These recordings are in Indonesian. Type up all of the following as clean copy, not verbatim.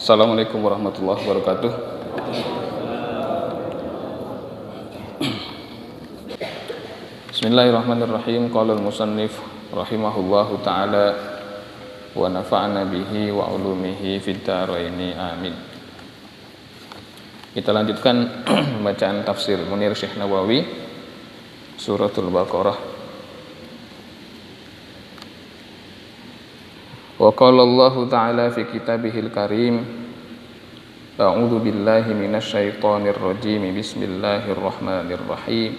Assalamualaikum warahmatullahi wabarakatuh. Bismillahirrahmanirrahim. Qala al-musannif rahimahullahu ta'ala wa nafa'na bihi wa ulumihi fid dharaini amin. Kita lanjutkan bacaan tafsir Munir Syekh Nawawi Suratul Baqarah. Wa qala Allah ta'ala fi kitabihil karim A'udzu billahi minasy syaithanir rajim. Bismillahirrahmanirrahim.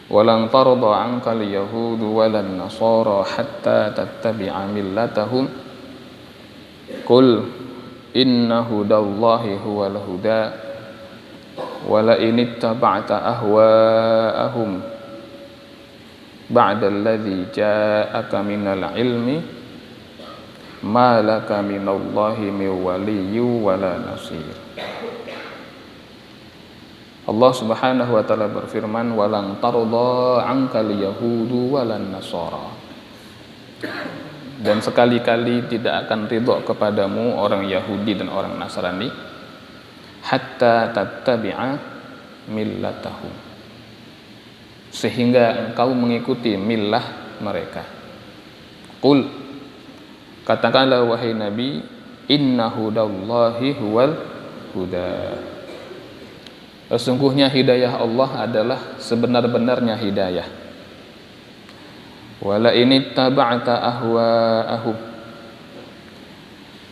Walan tarda 'ankal yahudu walan nasara hatta tattabi'a millatahum Qul inna hudallahi huwal huda wala in ittaba'ta ahwa'ahum ba'da alladhi ja'aka minal ilmi ma laka minallahi min waliyyin wala nasir. Allah Subhanahu wa taala berfirman, walang tarda 'ankal yahudu walan nasara. Dan sekali-kali tidak akan ridha kepadamu orang Yahudi dan orang Nasrani hatta tattabi'a millatahum, sehingga engkau mengikuti millah mereka. Qul, katakanlah wahai Nabi, inna hudallahi huwal huda. Sesungguhnya hidayah Allah adalah sebenar-benarnya hidayah. Wala in ittaba'ta ahwa'ahum,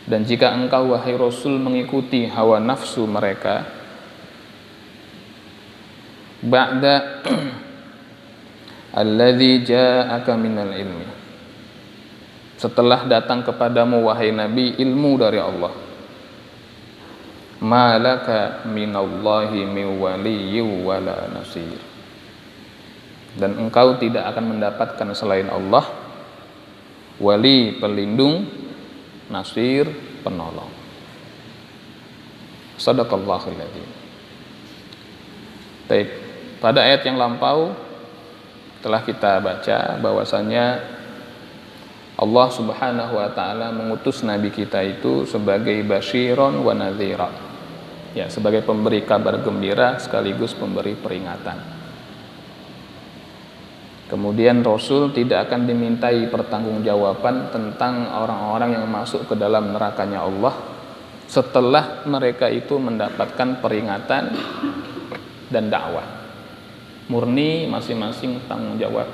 dan jika engkau wahai Rasul mengikuti hawa nafsu mereka, ba'da alladzi ja'aka minal ilmi, setelah datang kepadamu wahai Nabi ilmu dari Allah, malaka minallahi min waliyyin wala nasir, dan engkau tidak akan mendapatkan selain Allah wali, pelindung, nasir, penolong. Shadaqallahul adzim. Baik, pada ayat yang lampau telah kita baca bahwasanya Allah Subhanahu wa taala mengutus nabi kita itu sebagai basyiron wa nadhira, ya, sebagai pemberi kabar gembira sekaligus pemberi peringatan. Kemudian Rasul tidak akan dimintai pertanggungjawaban tentang orang-orang yang masuk ke dalam nerakanya Allah setelah mereka itu mendapatkan peringatan dan dakwah. Murni masing-masing tanggung jawab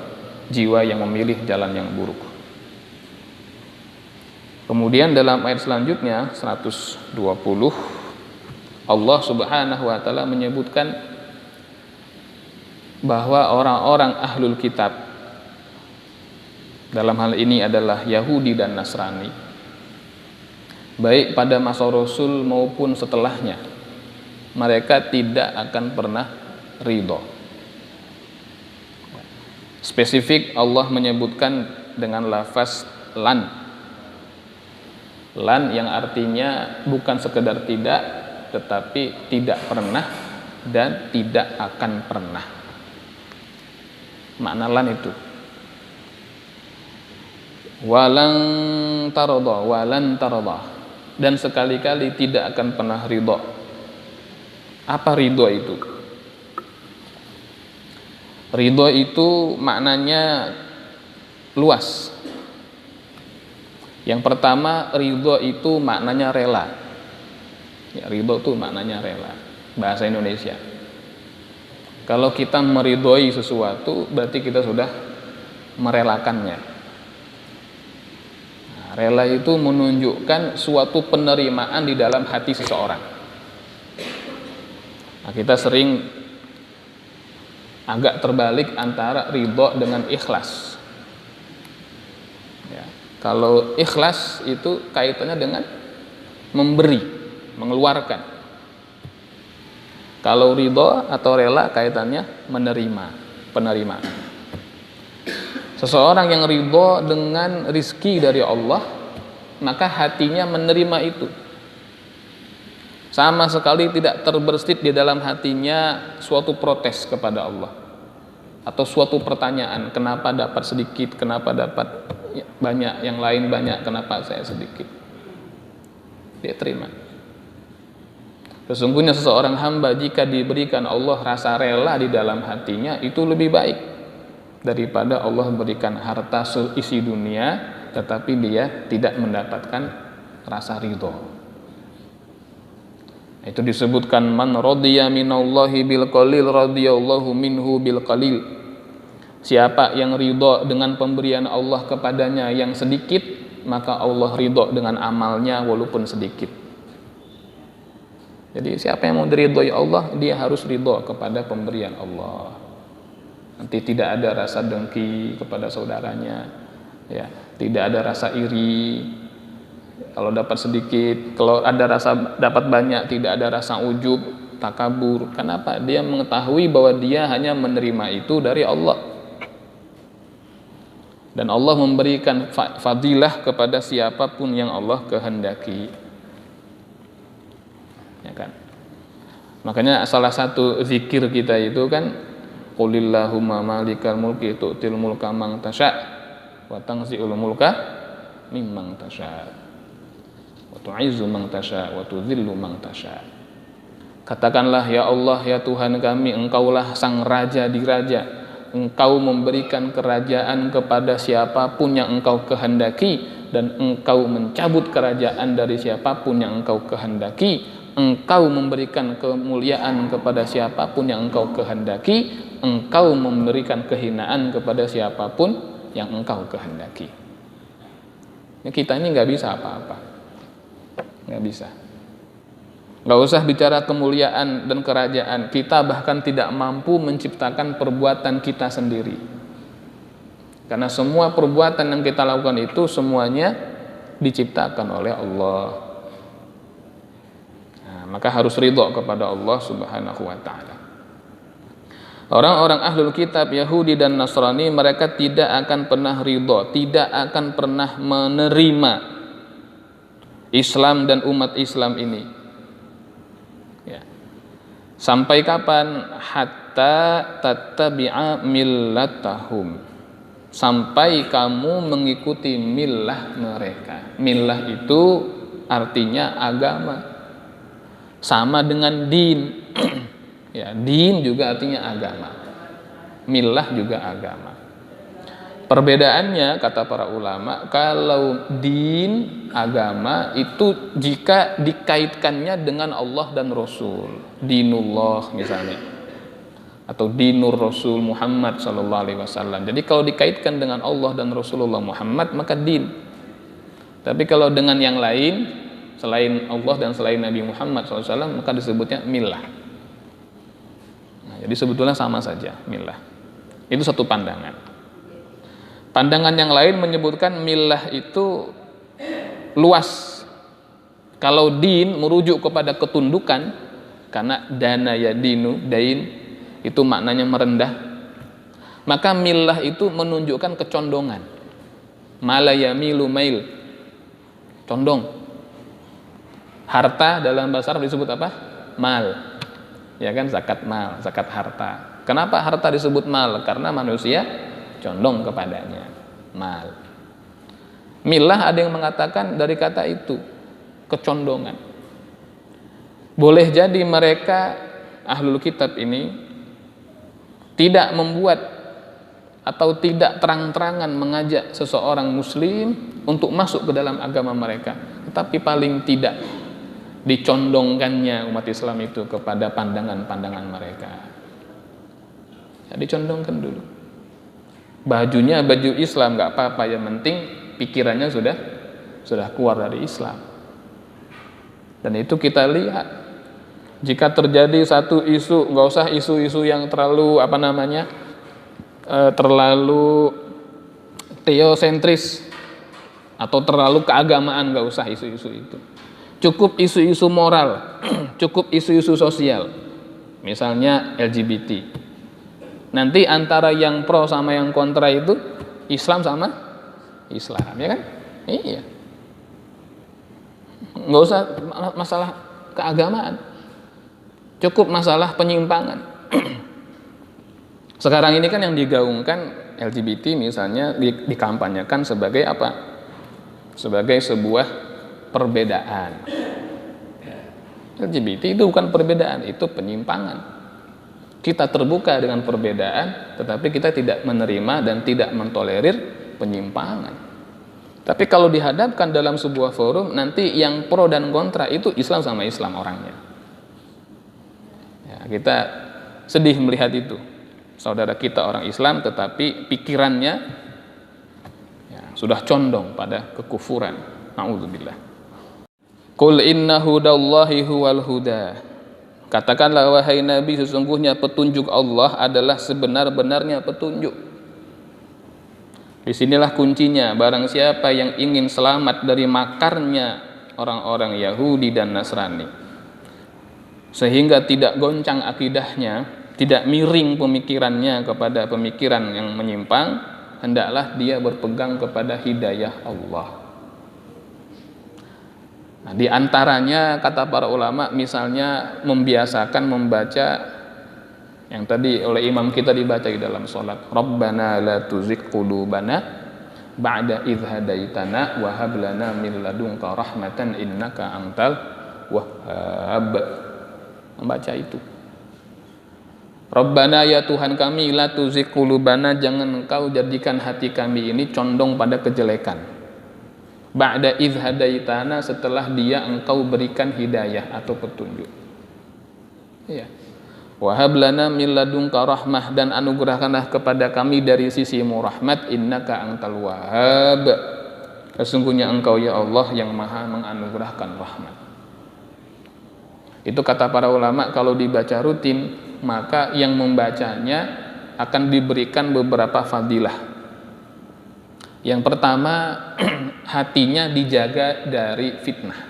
jiwa yang memilih jalan yang buruk. Kemudian dalam ayat selanjutnya 120, Allah Subhanahu wa taala menyebutkan bahwa orang-orang ahlul kitab, dalam hal ini adalah Yahudi dan Nasrani, baik pada masa Rasul maupun setelahnya, mereka tidak akan pernah ridho. Spesifik Allah menyebutkan dengan lafaz lan yang artinya bukan sekedar tidak, tetapi tidak pernah dan tidak akan pernah. Makna lan itu walan tarada, dan sekali-kali tidak akan pernah ridho. Apa ridho itu? Ridho itu maknanya luas. Yang pertama, ridho itu maknanya rela. Ya, ridho itu maknanya rela, bahasa Indonesia. Kalau kita meridhoi sesuatu, berarti kita sudah merelakannya. Nah, rela itu menunjukkan suatu penerimaan di dalam hati seseorang. Nah, kita sering agak terbalik antara ridho dengan ikhlas. Ya, kalau ikhlas itu kaitannya dengan memberi, mengeluarkan. Kalau ridho atau rela kaitannya menerima, penerimaan. Seseorang yang ridho dengan rizki dari Allah, maka hatinya menerima itu. Sama sekali tidak terbersit di dalam hatinya suatu protes kepada Allah atau suatu pertanyaan, kenapa dapat sedikit, kenapa dapat banyak, yang lain banyak, kenapa saya sedikit. dia terima. Sesungguhnya seseorang hamba jika diberikan Allah rasa rela di dalam hatinya, itu lebih baik daripada Allah berikan harta seisi dunia tetapi dia tidak mendapatkan rasa ridho. Itu disebutkan man radiya minallahi bil qalil radiyallahu minhu bil qalil. Siapa yang ridho dengan pemberian Allah kepadanya yang sedikit, maka Allah ridho dengan amalnya walaupun sedikit. Jadi siapa yang mau diridhoi Allah, dia harus ridho kepada pemberian Allah. Nanti tidak ada rasa dengki kepada saudaranya, ya, tidak ada rasa iri. Kalau dapat sedikit, kalau ada rasa dapat banyak, tidak ada rasa ujub, takabur. Kenapa? Dia mengetahui bahwa dia hanya menerima itu dari Allah. Dan Allah memberikan fadilah kepada siapapun yang Allah kehendaki. Ya kan? Makanya salah satu zikir kita itu kan qulillahumma malikal mulki tu'til mulka man tasya wa tanzi'ul mulka mimman tasya wa tu'izzu man tasya wa tudzillu man tasya. Katakanlah, ya Allah, ya Tuhan kami, Engkaulah sang raja di raja. Engkau memberikan kerajaan kepada siapapun yang Engkau kehendaki, dan Engkau mencabut kerajaan dari siapapun yang Engkau kehendaki. Engkau memberikan kemuliaan kepada siapapun yang Engkau kehendaki. Engkau memberikan kehinaan kepada siapapun yang Engkau kehendaki. Kita ini nggak bisa apa-apa, nggak bisa. Nggak usah bicara kemuliaan dan kerajaan. Kita bahkan tidak mampu menciptakan perbuatan kita sendiri. Karena semua perbuatan yang kita lakukan itu semuanya diciptakan oleh Allah. Maka harus ridho kepada Allah Subhanahu wa ta'ala. Orang-orang ahlul kitab Yahudi dan Nasrani, mereka tidak akan pernah ridho, tidak akan pernah menerima Islam dan umat Islam ini. Ya. Sampai kapan? Hatta tattabi'a millatahum. Sampai kamu mengikuti millah mereka. Millah itu artinya agama. Sama dengan din. Ya, din juga artinya agama. Millah juga agama. Perbedaannya kata para ulama, kalau din agama itu jika dikaitkannya dengan Allah dan Rasul, dinullah misalnya, atau dinur Rasul Muhammad sallallahu alaihi wasallam. Jadi kalau dikaitkan dengan Allah dan Rasulullah Muhammad, maka din. Tapi kalau dengan yang lain selain Allah dan selain Nabi Muhammad SAW, maka disebutnya millah. Nah, jadi sebetulnya sama saja millah. Itu satu pandangan. Pandangan yang lain menyebutkan millah itu luas. Kalau din merujuk kepada ketundukan, karena dana ya dinu, dain, itu maknanya merendah. Maka millah itu menunjukkan kecondongan. Malayamilu mail, condong. Harta dalam bahasa Arab disebut apa? Mal. Ya kan, zakat mal, zakat harta. Kenapa harta disebut mal? Karena manusia condong kepadanya. Mal. Milah ada yang mengatakan dari kata itu, kecondongan. Boleh jadi mereka ahlul kitab ini tidak membuat atau tidak terang-terangan mengajak seseorang muslim untuk masuk ke dalam agama mereka, tetapi paling tidak dicondongkannya umat Islam itu kepada pandangan-pandangan mereka. Ya, dicondongkan dulu. Bajunya baju Islam nggak apa-apa, yang penting pikirannya sudah keluar dari Islam. Dan itu kita lihat. Jika terjadi satu isu, nggak usah isu-isu yang terlalu terlalu teosentris atau terlalu keagamaan, nggak usah isu-isu itu. Cukup isu-isu moral, cukup isu-isu sosial, misalnya LGBT. Nanti antara yang pro sama yang kontra itu Islam sama Islam, ya kan? Iya. Nggak usah masalah keagamaan, cukup masalah penyimpangan. Sekarang ini kan yang digaungkan LGBT misalnya dikampanyekan sebagai apa? Sebagai sebuah perbedaan. LGBT itu bukan perbedaan, itu penyimpangan. Kita terbuka dengan perbedaan, tetapi kita tidak menerima dan tidak mentolerir penyimpangan. Tapi kalau dihadapkan dalam sebuah forum, nanti yang pro dan kontra itu Islam sama Islam orangnya. Ya, kita sedih melihat itu. Saudara kita orang Islam, tetapi pikirannya ya, sudah condong pada kekufuran. Na'udzubillah. Qul inna hudallahi huwal huda. Katakanlah wahai Nabi, sesungguhnya petunjuk Allah adalah sebenar-benarnya petunjuk. Disinilah kuncinya. Barang siapa yang ingin selamat dari makarnya orang-orang Yahudi dan Nasrani, sehingga tidak goncang akidahnya, tidak miring pemikirannya kepada pemikiran yang menyimpang, hendaklah dia berpegang kepada hidayah Allah. Nah, di antaranya kata para ulama, misalnya membiasakan membaca yang tadi oleh imam kita dibaca di dalam sholat, Rabbana la tuzigh qulubana ba'da idh hadaitana wa hab lana min ladunka rahmatan innaka antal wahhab. Membaca itu, Rabbana, ya Tuhan kami, la tuzigh qulubana, jangan engkau jadikan hati kami ini condong pada kejelekan. Ba'da idh hadaitana, setelah dia engkau berikan hidayah atau petunjuk. Iya. Wa hab lana min ladunka rahmah, dan anugerahkanlah kepada kami dari sisimu rahmat, innaka antal wahhab, sesungguhnya engkau ya Allah yang maha menganugerahkan rahmat. Itu kata para ulama, kalau dibaca rutin, maka yang membacanya akan diberikan beberapa fadilah. Yang pertama, hatinya dijaga dari fitnah.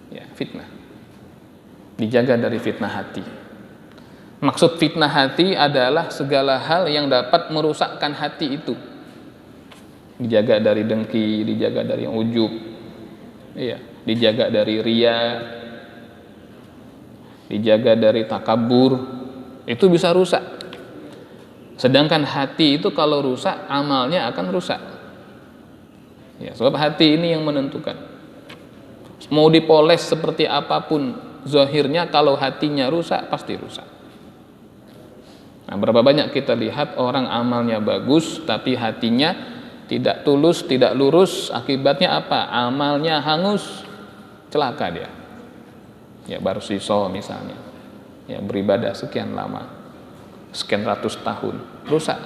Ya, fitnah. Dijaga dari fitnah hati. Maksud fitnah hati adalah segala hal yang dapat merusakkan hati itu. Dijaga dari dengki, dijaga dari ujub, iya, dijaga dari riya, dijaga dari takabur. Itu bisa rusak. Sedangkan hati itu kalau rusak, amalnya akan rusak. Ya, sebab hati ini yang menentukan. Mau dipoles seperti apapun zahirnya, kalau hatinya rusak, pasti rusak. Nah, berapa banyak kita lihat orang amalnya bagus, tapi hatinya tidak tulus, tidak lurus. Akibatnya apa? Amalnya hangus, celaka dia. Ya, baru siso misalnya. Ya, beribadah sekian lama, sekian ratus tahun, rusak.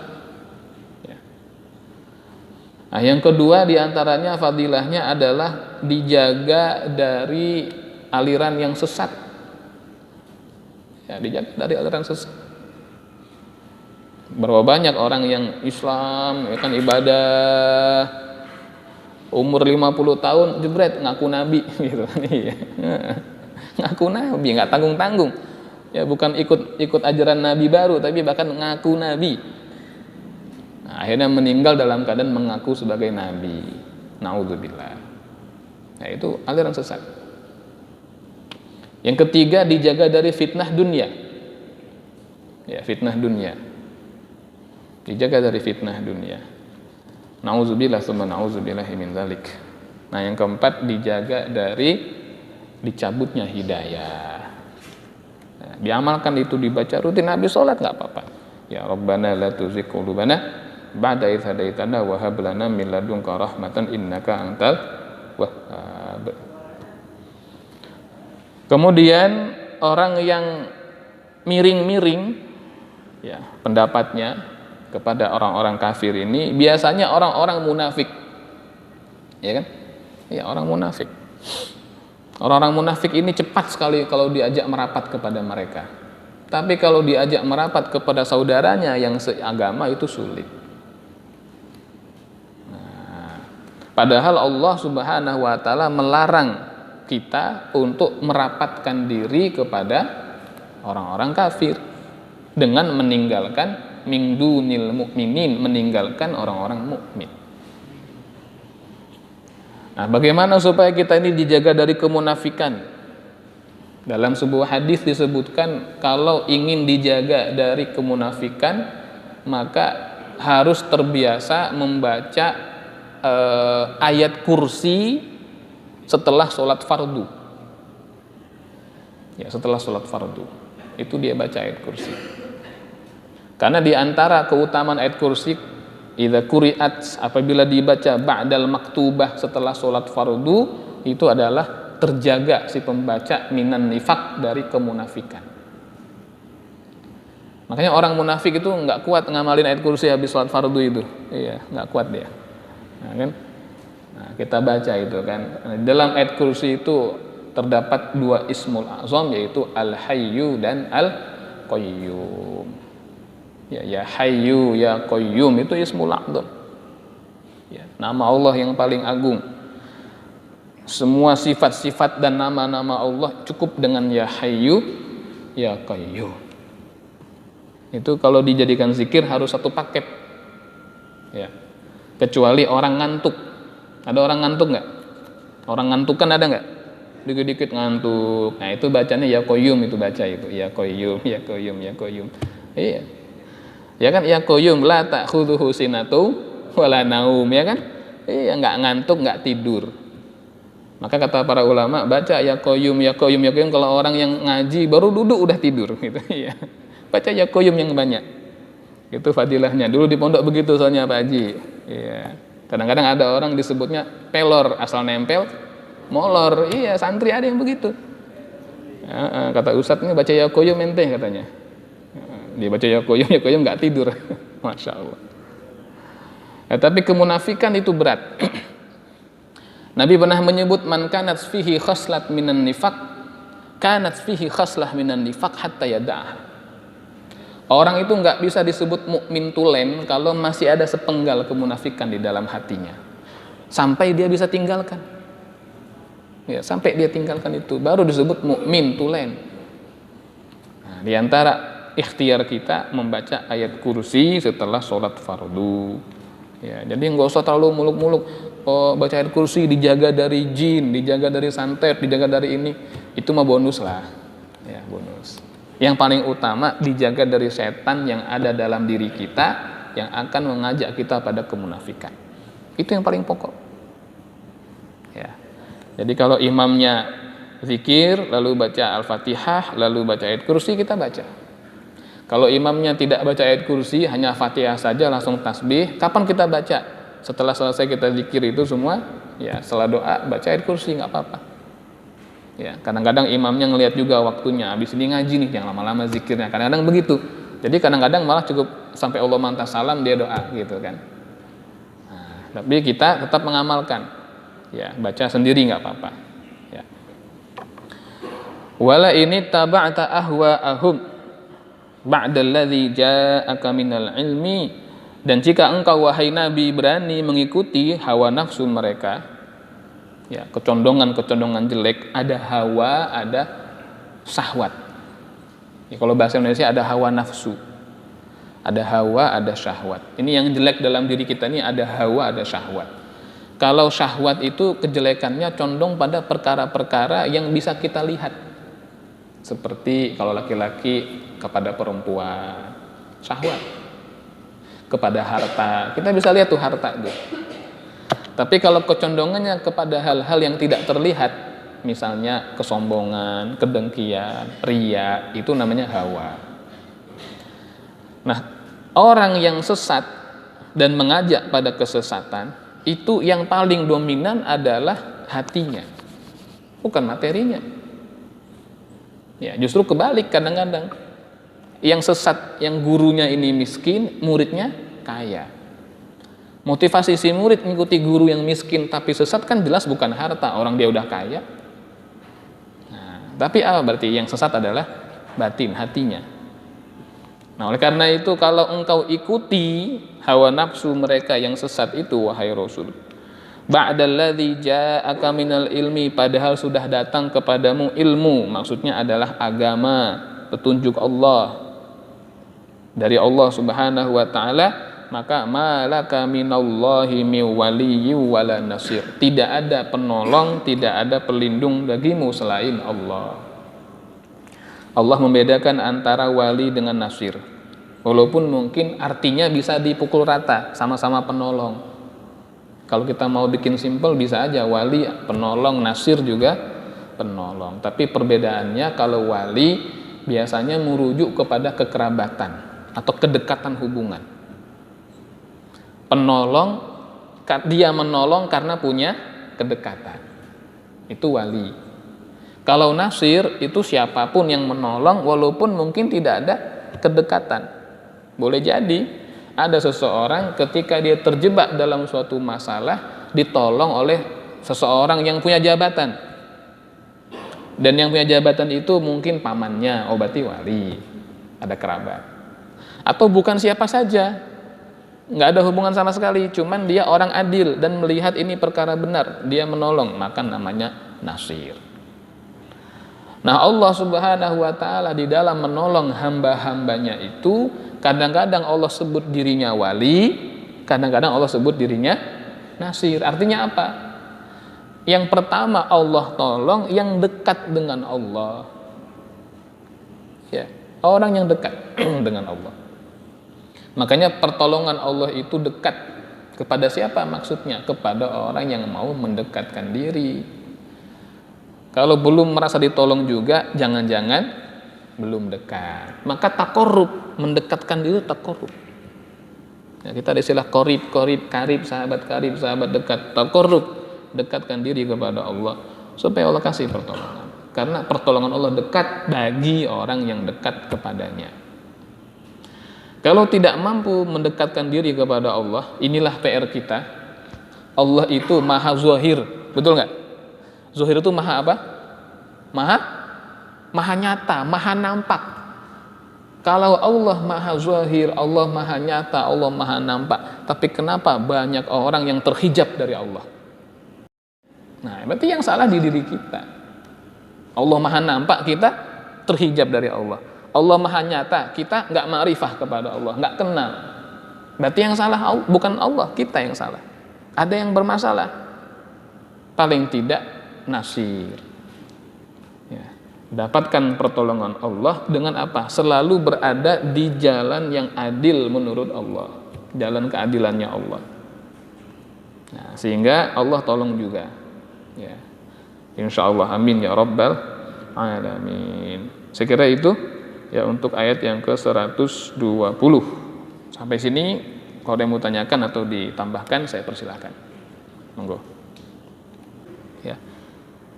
Ya. Nah, yang kedua diantaranya fadilahnya adalah dijaga dari aliran yang sesat. Ya, dijaga dari aliran sesat. Berapa banyak orang yang Islam, ya kan, ibadah, umur 50 tahun, jebret ngaku nabi, gitu. Ngaku nabi, nggak tanggung-tanggung. Ya, bukan ikut ajaran nabi baru, tapi bahkan ngaku nabi. Nah, akhirnya meninggal dalam keadaan mengaku sebagai nabi. Naudzubillah. Nah, itu aliran sesat. Yang ketiga, dijaga dari fitnah dunia. Ya, fitnah dunia. Dijaga dari fitnah dunia. Nauzubillah tsumma nauzubillahi min dzalik. Nah, yang keempat, dijaga dari dicabutnya hidayah. Nah, diamalkan itu, dibaca rutin, habis sholat nggak apa-apa. Ya Rabbana la tuzigh qulubana ba'da idh hadaitana wa hab lana min ladunka rahmatan innaka antal wahhab. Kemudian orang yang miring-miring ya pendapatnya kepada orang-orang kafir ini biasanya orang-orang munafik. Ya kan? Ya, orang munafik. Orang-orang munafik ini cepat sekali kalau diajak merapat kepada mereka. Tapi kalau diajak merapat kepada saudaranya yang seagama itu sulit. Nah, padahal Allah Subhanahu wa taala melarang kita untuk merapatkan diri kepada orang-orang kafir dengan meninggalkan min dunil mukminin, meninggalkan orang-orang mukmin. Nah, bagaimana supaya kita ini dijaga dari kemunafikan? Dalam sebuah hadis disebutkan kalau ingin dijaga dari kemunafikan maka harus terbiasa membaca ayat kursi setelah sholat fardu. Ya, setelah sholat fardu. Itu dia baca ayat kursi. Karena di antara keutamaan ayat kursi, idza quri'at, apabila dibaca ba'dal maktubah, setelah sholat fardu, itu adalah terjaga si pembaca minan nifaq, dari kemunafikan. Makanya orang munafik itu nggak kuat ngamalin ayat kursi habis sholat fardu itu. Iya, nggak kuat dia. Nah, kan? Nah, kita baca itu kan. Dalam ayat kursi itu terdapat 2 ismul azam, yaitu al-hayyu dan al-qayyum. Ya hayyu ya qayyum itu ismul azam. Ya, nama Allah yang paling agung. Semua sifat-sifat dan nama-nama Allah cukup dengan ya hayyu ya qayyum. Itu kalau dijadikan zikir harus satu paket. Ya. Kecuali orang ngantuk. Ada orang ngantuk nggak? Orang ngantuk kan ada nggak? Dikit-dikit ngantuk. Nah, itu bacanya ya qayyum, itu baca itu. Ya qayyum, ya qayyum, ya qayyum. Iya. Ya kan, ya qayyum la ta'khudhuhu sinatu wala naum, ya kan? Iya, nggak ngantuk, nggak tidur. Maka kata para ulama, baca ya qayyum, ya qayyum, ya qayyum kalau orang yang ngaji baru duduk udah tidur gitu. Iya. Baca ya qayyum yang banyak. Itu fadilahnya. Dulu di pondok begitu soalnya Pak Haji. Iya. Kadang-kadang ada orang disebutnya pelor, asal nempel molor. Iya, santri ada yang begitu. Ya, kata ustadz ini baca ya qayyum ente katanya. Dia baca ya qayyum nggak tidur. Masya Allah. Ya, tapi kemunafikan itu berat. Nabi pernah menyebut man kanat fihi khaslat minan nifaq, kanat fihi khaslah minan nifaq hatta yada'ah. Orang itu nggak bisa disebut mukmin tulen kalau masih ada sepenggal kemunafikan di dalam hatinya, sampai dia bisa tinggalkan. Ya, sampai dia tinggalkan itu baru disebut mukmin tulen. Nah, di antara ikhtiar kita membaca ayat kursi setelah sholat fardu. Ya, jadi nggak usah terlalu muluk-muluk. Oh, baca ayat kursi dijaga dari jin, dijaga dari santet, dijaga dari ini. Itu mah bonus lah. Ya, bonus. Yang paling utama dijaga dari setan yang ada dalam diri kita yang akan mengajak kita pada kemunafikan. Itu yang paling pokok. Ya. Jadi kalau imamnya zikir, lalu baca Al-Fatihah, lalu baca ayat kursi, kita baca. Kalau imamnya tidak baca ayat kursi, hanya Fatihah saja langsung tasbih, kapan kita baca? Setelah selesai kita zikir itu semua, ya setelah doa baca ayat kursi, nggak apa-apa. Ya, kadang-kadang imamnya ngelihat juga waktunya, habis ini ngaji nih, jangan lama-lama zikirnya. Kadang-kadang begitu. Jadi kadang-kadang malah cukup sampai Allah mantap salam dia doa gitu kan. Nah, tapi kita tetap mengamalkan. Ya, baca sendiri nggak apa-apa. Ya. Wala ini taba'ta ahwa'ahum ba'dalladzi ja'aka minal ilmi, dan jika engkau wahai Nabi berani mengikuti hawa nafsu mereka, ya, kecondongan-kecondongan jelek, ada hawa, ada syahwat. Ya, kalau bahasa Indonesia ada hawa nafsu, ada hawa, ada syahwat. Ini yang jelek dalam diri kita ini, ada hawa, ada syahwat. Kalau syahwat itu kejelekannya condong pada perkara-perkara yang bisa kita lihat. Seperti kalau laki-laki kepada perempuan, syahwat. Kepada harta, kita bisa lihat tuh harta itu. Tapi kalau kecondongannya kepada hal-hal yang tidak terlihat, misalnya kesombongan, kedengkian, riya, itu namanya hawa. Nah, orang yang sesat dan mengajak pada kesesatan, itu yang paling dominan adalah hatinya, bukan materinya. Ya, justru kebalik kadang-kadang. Yang sesat, yang gurunya ini miskin, muridnya kaya. Motivasi si murid mengikuti guru yang miskin tapi sesat kan jelas bukan harta, orang dia udah kaya. Nah, tapi apa berarti yang sesat adalah batin, hatinya. Nah, oleh karena itu kalau engkau ikuti hawa nafsu mereka yang sesat itu, wahai Rasul, ba'dalladzi ja'aka minal ilmi, padahal sudah datang kepadamu ilmu, maksudnya adalah agama, petunjuk Allah dari Allah Subhanahu wa taala, maka malaka minallahi min waliyyin wala nasir. Tidak ada penolong, tidak ada pelindung bagimu selain Allah. Allah membedakan antara wali dengan nasir. Walaupun mungkin artinya bisa dipukul rata, sama-sama penolong. Kalau kita mau bikin simpel bisa aja wali penolong, nasir juga penolong. Tapi perbedaannya kalau wali biasanya merujuk kepada kekerabatan atau kedekatan hubungan. Penolong, dia menolong karena punya kedekatan. Itu wali. Kalau nasir itu siapapun yang menolong walaupun mungkin tidak ada kedekatan. Boleh jadi ada seseorang ketika dia terjebak dalam suatu masalah ditolong oleh seseorang yang punya jabatan. Dan yang punya jabatan itu mungkin pamannya, berarti wali, ada kerabat. Atau bukan siapa saja, nggak ada hubungan sama sekali, cuman dia orang adil dan melihat ini perkara benar, dia menolong, maka namanya nasir. Nah, Allah Subhanahu wa ta'ala di dalam menolong hamba-hambanya itu kadang-kadang Allah sebut dirinya wali, kadang-kadang Allah sebut dirinya nasir. Artinya apa? Yang pertama Allah tolong yang dekat dengan Allah. Ya, orang yang dekat dengan Allah. Makanya pertolongan Allah itu dekat kepada siapa maksudnya? Kepada orang yang mau mendekatkan diri. Kalau belum merasa ditolong juga, jangan-jangan belum dekat. Maka takorub, mendekatkan diri takorub. Ya, kita ada istilah korib, karib, sahabat dekat. Takorub, dekatkan diri kepada Allah supaya Allah kasih pertolongan. Karena pertolongan Allah dekat bagi orang yang dekat kepadanya. Kalau tidak mampu mendekatkan diri kepada Allah, inilah PR kita. Allah itu maha zahir, betul nggak? Zahir itu maha apa? Maha nyata, maha nampak. Kalau Allah maha zahir, Allah maha nyata, Allah maha nampak, tapi kenapa banyak orang yang terhijab dari Allah? Nah, berarti yang salah di diri kita. Allah maha nampak, kita terhijab dari Allah. Allah maha nyata, kita nggak ma'rifah kepada Allah, nggak kenal. Berarti yang salah bukan Allah, kita yang salah. Ada yang bermasalah. Paling tidak nasir. Ya. Dapatkan pertolongan Allah dengan apa? Selalu berada di jalan yang adil menurut Allah, jalan keadilannya Allah. Nah, sehingga Allah tolong juga. Ya. Insya Allah, amin ya rabbal alamin. Saya kira itu. Ya, untuk ayat yang ke-120. Sampai sini kalau ada yang mau tanyakan atau ditambahkan, saya persilahkan. Monggo. Ya.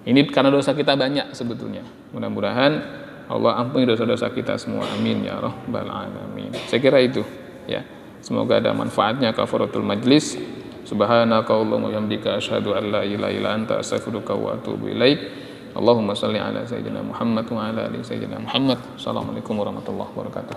Ini karena dosa kita banyak sebetulnya. Mudah-mudahan Allah ampuni dosa-dosa kita semua. Amin ya rabbal alamin. Saya kira itu, ya. Semoga ada manfaatnya. Kafaratul majlis. Subhanaka Allahumma wa bihamdika asyhadu an la ilaha illa anta astaghfiruka wa atubu ilaik. Allahumma salli ala sayyidina Muhammad wa ala ali sayyidina Muhammad. Assalamualaikum warahmatullahi wabarakatuh.